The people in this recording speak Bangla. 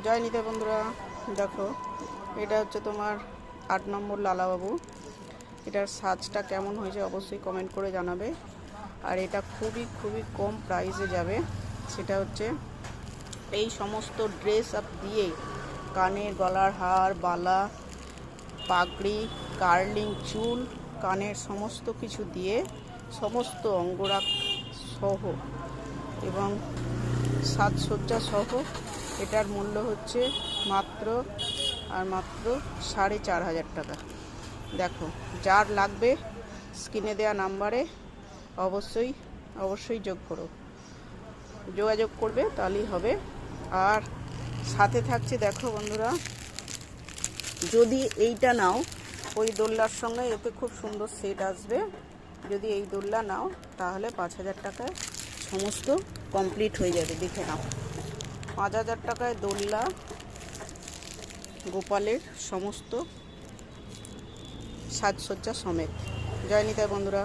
জয় নিতাই বন্ধুরা, দেখো এটা হচ্ছে তোমার ৮ নম্বর লালাবাবু। এটার সাজটা কেমন হয়েছে অবশ্যই কমেন্ট করে জানাবে। আর এটা খুবই খুবই কম প্রাইসে যাবে। সেটা হচ্ছে এই সমস্ত ড্রেস আপ দিয়ে, কানের গলার হার, বালা, পাগড়ি, কার্লিং চুল, কানের সমস্ত কিছু দিয়ে, সমস্ত অঙ্গরাগ সহ এবং সাজসজ্জা সহ এটার মূল্য হচ্ছে মাত্র আর মাত্র ৪,৫০০ টাকা। দেখো, যার লাগবে স্ক্রিনে দেওয়া নাম্বারে অবশ্যই যোগাযোগ করবে, তাহলেই হবে। আর সাথে থাকছে, দেখো বন্ধুরা, যদি এইটা নাও ওই দোল্লার সঙ্গে এতে খুব সুন্দর সেট আসবে। যদি এই দোল্লা নাও তাহলে ৫,০০০ টাকায় সমস্ত কমপ্লিট হয়ে যাবে। দেখে নাও, ৫,০০০ টাকায় দোল্লা, গোপালের সমস্ত সাজসজ্জা সমেত। জয় নিতাই বন্ধুরা।